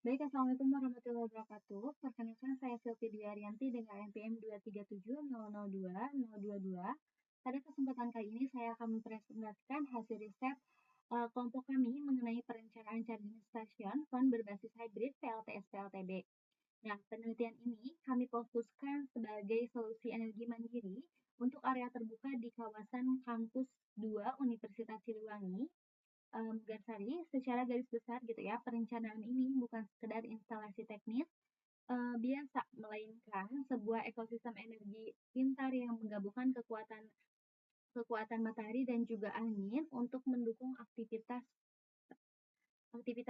Baik, Assalamualaikum warahmatullahi wabarakatuh. Perkenalkan saya Silvi Dwi Ariyanti dengan NPM 237002022. Pada kesempatan kali ini saya akan mempresentasikan hasil riset kelompok kami mengenai perencanaan charging station fund berbasis hybrid PLTS-PLTB. Nah, penelitian ini kami fokuskan sebagai solusi energi mandiri untuk area terbuka di kawasan kampus 2 Universitas Siliwangi, Megarsari. Secara garis besar gitu ya, perencanaan ini bukan sekedar instalasi teknis biasa, melainkan sebuah ekosistem energi pintar yang menggabungkan kekuatan matahari dan juga angin untuk mendukung aktivitas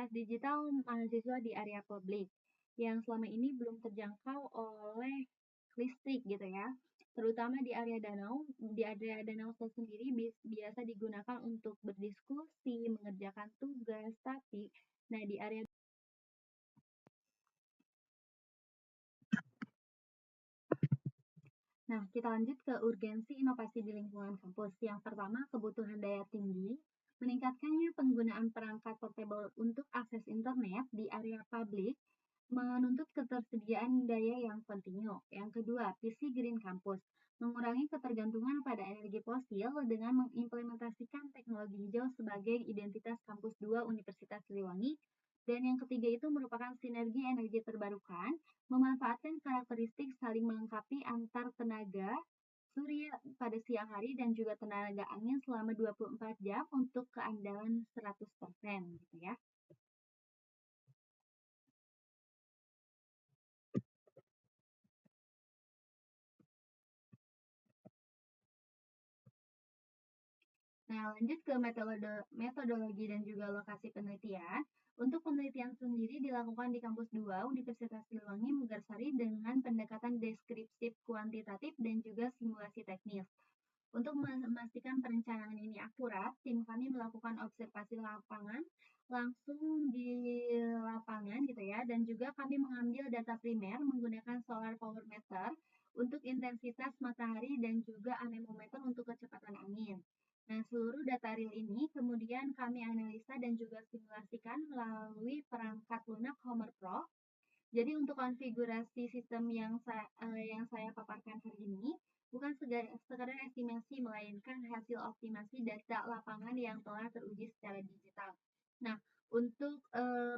digital mahasiswa di area publik yang selama ini belum terjangkau oleh listrik gitu ya. Terutama di area danau. Di area danau sendiri biasa digunakan untuk berdiskusi, mengerjakan tugas, tapi di area kita lanjut ke urgensi inovasi di lingkungan kampus. Yang pertama, kebutuhan daya tinggi. Meningkatkannya penggunaan perangkat portable untuk akses internet di area publik menuntut ketersediaan daya yang kontinu. Yang kedua, visi Green Campus. Mengurangi ketergantungan pada energi fosil dengan mengimplementasikan teknologi hijau sebagai identitas kampus 2 Universitas Siliwangi. Dan yang ketiga itu merupakan sinergi energi terbarukan, memanfaatkan karakteristik saling melengkapi antar tenaga surya pada siang hari dan juga tenaga angin selama 24 jam untuk keandalan 100% gitu ya. Nah, lanjut ke metodologi dan juga lokasi penelitian. Untuk penelitian sendiri dilakukan di Kampus 2 Universitas Siliwangi, Megarsari dengan pendekatan deskriptif kuantitatif dan juga simulasi teknis. Untuk memastikan perencanaan ini akurat, tim kami melakukan observasi lapangan langsung di lapangan gitu ya, dan juga kami mengambil data primer menggunakan solar power meter untuk intensitas matahari dan juga anemometer untuk kecepatan angin. Nah, seluruh data real ini kemudian kami analisa dan juga simulasikan melalui perangkat lunak Homer Pro. Jadi untuk konfigurasi sistem yang saya paparkan hari ini bukan sekadar estimasi, melainkan hasil optimasi data lapangan yang telah teruji secara digital. Nah, untuk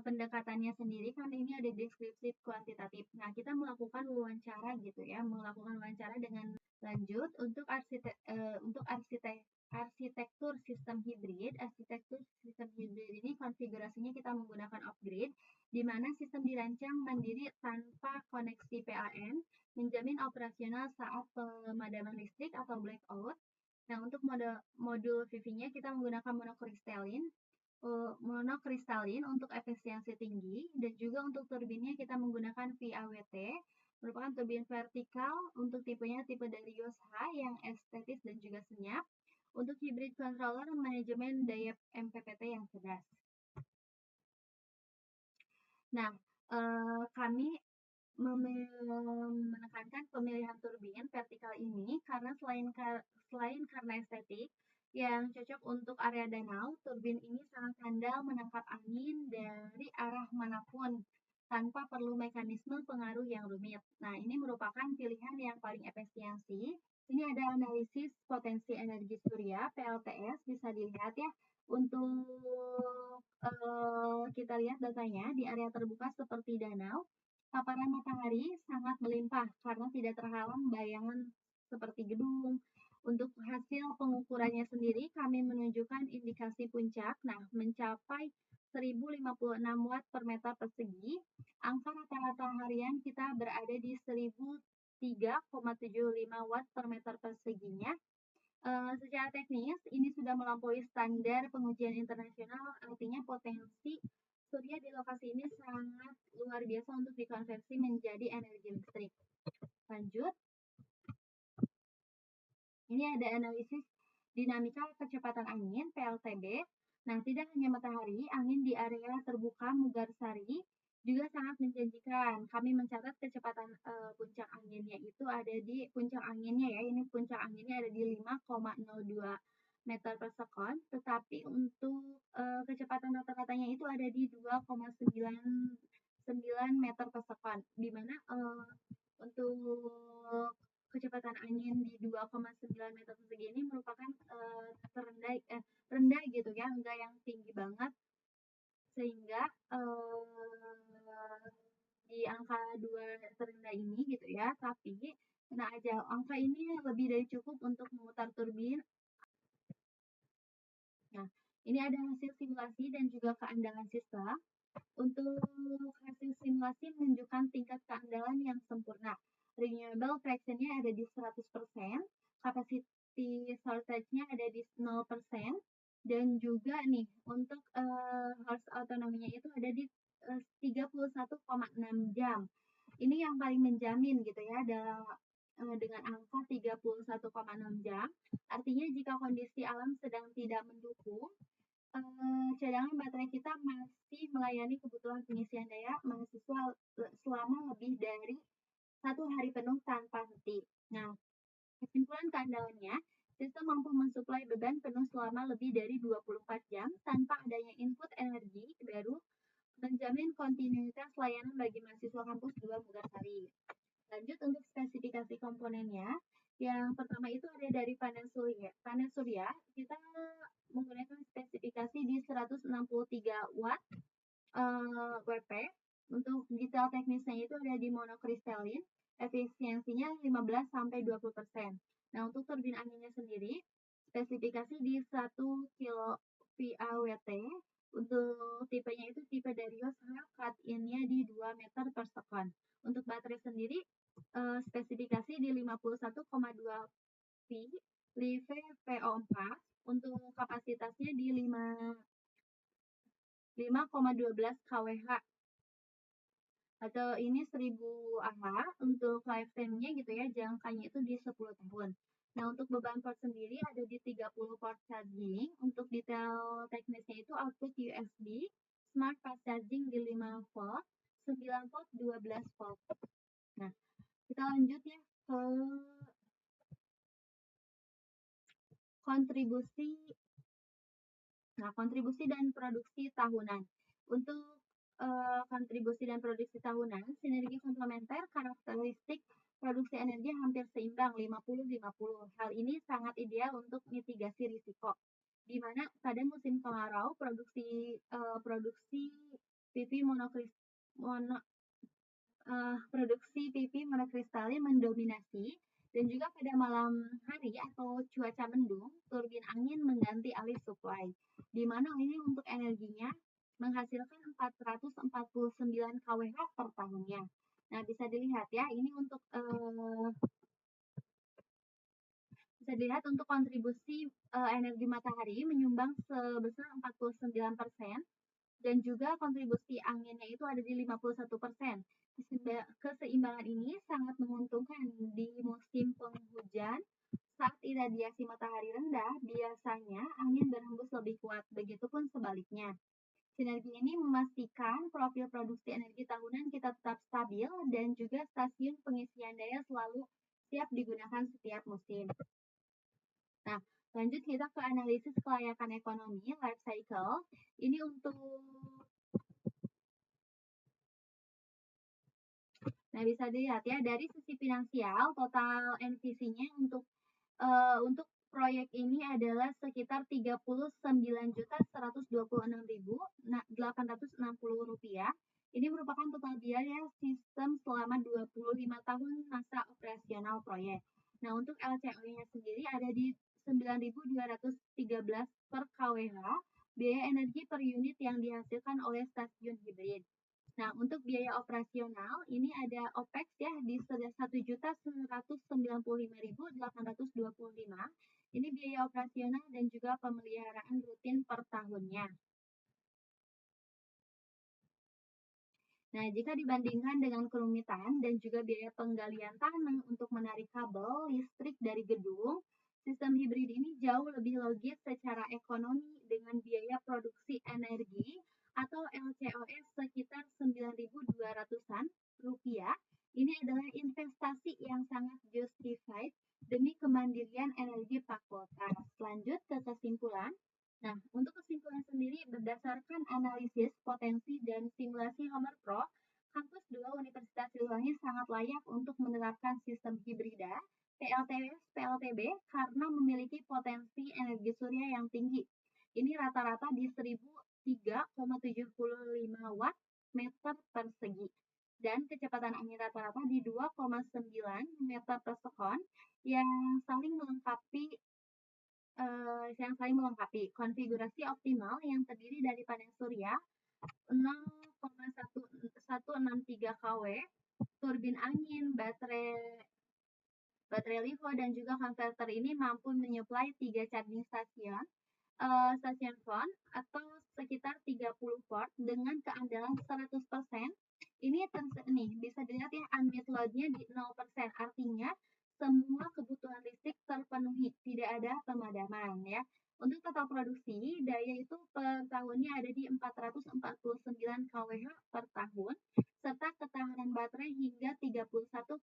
pendekatannya sendiri kan ini ada deskripsi kuantitatif. Nah, kita melakukan wawancara gitu ya, melakukan wawancara dengan lanjut untuk arsitektur sistem hibrid. Arsitektur sistem hibrid ini konfigurasinya kita menggunakan off-grid, di mana sistem dirancang mandiri tanpa koneksi PLN, menjamin operasional saat pemadaman listrik atau blackout. Nah, untuk modul PV-nya kita menggunakan monokristalin untuk efisiensi tinggi, dan juga untuk turbinnya kita menggunakan VAWT, merupakan turbin vertikal untuk tipenya tipe Darius H yang estetis dan juga senyap. Untuk hybrid controller manajemen daya MPPT yang cerdas. Nah, kami menekankan pemilihan turbin vertikal ini karena selain karena estetik yang cocok untuk area danau, turbin ini sangat handal menangkap angin dari arah manapun tanpa perlu mekanisme pengaruh yang rumit. Nah, ini merupakan pilihan yang paling efisiensi. Ini ada analisis potensi energi surya PLTS, bisa dilihat ya. Untuk kita lihat datanya di area terbuka seperti danau, paparan matahari sangat melimpah karena tidak terhalang bayangan seperti gedung. Untuk hasil pengukurannya sendiri, kami menunjukkan indikasi puncak, mencapai 1056 watt per meter persegi. Angka rata-rata harian kita berada di 1003,75 watt per meter perseginya. Secara teknis, ini sudah melampaui standar pengujian internasional, artinya potensi surya di lokasi ini sangat luar biasa untuk dikonversi menjadi energi listrik. Lanjut. Ini ada analisis dinamika kecepatan angin PLTB. Nah, tidak hanya matahari, angin di area terbuka Megarsari juga sangat menjanjikan. Kami mencatat kecepatan puncak anginnya itu ada di puncak anginnya ya. Ini puncak anginnya ada di 5,02 meter per sekon, tetapi untuk kecepatan rata-ratanya itu ada di 2,9 meter per second, di mana untuk kecepatan angin di 2,9 meter persegi ini merupakan rendah gitu ya, enggak yang tinggi banget, sehingga di angka 2 terendah ini gitu ya, tapi kena aja angka ini lebih dari cukup untuk memutar turbin. Nah, ini ada hasil simulasi dan juga keandalan sistem. Untuk hasil simulasi menunjukkan tingkat keandalan yang sempurna. Renewable fraction-nya ada di 100%, capacity shortage-nya ada di 0%, dan juga nih untuk horse autonomy-nya itu ada di 31,6 jam. Ini yang paling menjamin gitu ya, dengan angka 31,6 jam. Artinya jika kondisi alam sedang tidak mendukung, cadangan baterai kita masih melayani kebutuhan pengisian daya mahasiswa selama lebih dari 1 hari penuh tanpa henti. Nah, kesimpulan keandalannya, sistem mampu mensuplai beban penuh selama lebih dari 24 jam tanpa adanya input energi baru, menjamin kontinuitas layanan bagi mahasiswa kampus 2 Megarsari. Lanjut untuk spesifikasi komponennya. Yang pertama itu ada dari panel surya. Kita menggunakan spesifikasi di 163 watt WP. Untuk detail teknisnya itu ada di monokristalin. Efisiensinya 15-20%. Nah, untuk turbin anginnya sendiri, spesifikasi di 1 kVAWT. Untuk tipenya itu tipe Darius cut-in-nya di 2 meter per second. Untuk baterai sendiri, spesifikasi di 51,2 V LiVe-VO4. Untuk kapasitasnya di 5,12 kWh atau ini 1000 Ah. Untuk lifetime-nya gitu ya, jangkanya itu di 10 tahun. Nah, untuk beban port sendiri ada di 30 port charging. Untuk detail teknisnya itu output USB, smart fast charging di 5 volt, 9 volt, 12 volt. Nah, kita lanjut ya ke kontribusi dan produksi tahunan. Untuk kontribusi dan produksi tahunan, sinergi komplementer, karakteristik produksi energi hampir seimbang 50-50. Hal ini sangat ideal untuk mitigasi risiko. Di mana pada musim kemarau produksi PP monokristalin mendominasi, dan juga pada malam hari atau cuaca mendung, turbin angin mengganti alih supply, di mana ini untuk energinya menghasilkan 449 kWh per tahunnya. Nah, bisa dilihat ya, ini untuk kontribusi energi matahari menyumbang sebesar 49%, dan juga kontribusi anginnya itu ada di 51%. Keseimbangan ini sangat menguntungkan di musim penghujan. Saat iradiasi matahari rendah, biasanya angin berhembus lebih kuat, begitupun sebaliknya. Sinergi ini memastikan profil produksi energi tahunan kita tetap stabil dan juga stasiun pengisian daya selalu siap digunakan setiap musim. Nah, lanjut kita ke analisis kelayakan ekonomi, life cycle. Ini untuk Nah, bisa dilihat ya, dari sisi finansial, total NPV-nya untuk proyek ini adalah sekitar Rp39.126.860. Ini merupakan total biaya sistem selama 25 tahun masa operasional proyek. Nah, untuk LCOE-nya sendiri ada di 9.213 per kWh, biaya energi per unit yang dihasilkan oleh stasiun hibrid. Nah, untuk biaya operasional, ini ada OPEX ya di 1.195.825. Ini biaya operasional dan juga pemeliharaan rutin per tahunnya. Nah, jika dibandingkan dengan kerumitan dan juga biaya penggalian tanah untuk menarik kabel listrik dari gedung, sistem hibrid ini jauh lebih logis secara ekonomi dengan biaya produksi energi atau LCOE sekitar 9.200-an rupiah. Ini adalah investasi yang sangat justified demi kemandirian energi fakultas. Lanjut ke kesimpulan. Nah, untuk kesimpulan sendiri berdasarkan analisis potensi dan simulasi Homer Pro, sangat layak untuk menerapkan sistem hibrida PLTB karena memiliki potensi energi surya yang tinggi. Ini rata-rata di 1003,75 watt meter persegi dan kecepatan angin rata-rata di 2,9 meter per sekon yang saling melengkapi konfigurasi optimal yang terdiri dari panel surya 0,163 kW, turbin angin, baterai LiPo dan juga konverter ini mampu menyuplai 3 charging stasiun phone atau sekitar 30 port dengan keandalan 100%. Ini bisa dilihat ya, unmet load-nya di 0%, artinya semua kebutuhan listrik terpenuhi, tidak ada pemadaman ya. Untuk total produksi, daya itu per tahunnya ada di 449 kWh per tahun, serta ketahanan baterai hingga 31,6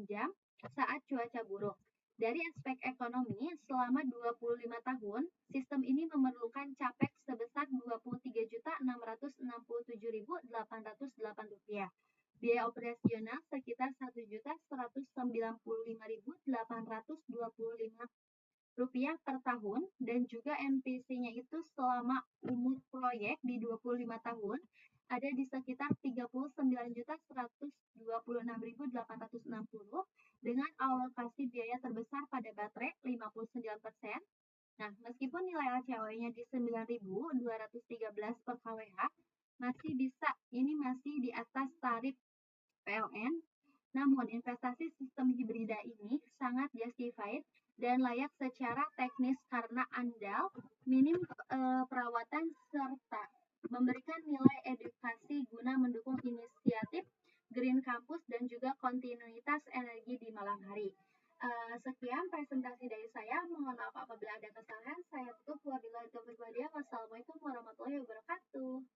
jam saat cuaca buruk. Dari aspek ekonomi, selama 25 tahun, sistem ini memerlukan capex sebesar Rp23.667.808. Biaya operasional sekitar Rp1.195.825 per tahun, dan juga NPC-nya itu selama umur proyek di 25 tahun ada di sekitar Rp39.126.860 dengan alokasi biaya terbesar pada baterai 59%. Nah, meskipun nilai LCOE-nya di 9.213 per kWh, masih di atas tarif PLN. Namun, investasi sistem hibrida ini sangat justified dan layak secara teknis karena andal, minim perawatan, serta memberikan nilai edukasi guna mendukung inisiatif Green Campus dan juga kontinuitas energi di malam hari. Sekian presentasi dari saya. Mohon maaf apabila ada kesalahan. Saya tutup. Wassalamualaikum warahmatullahi wabarakatuh.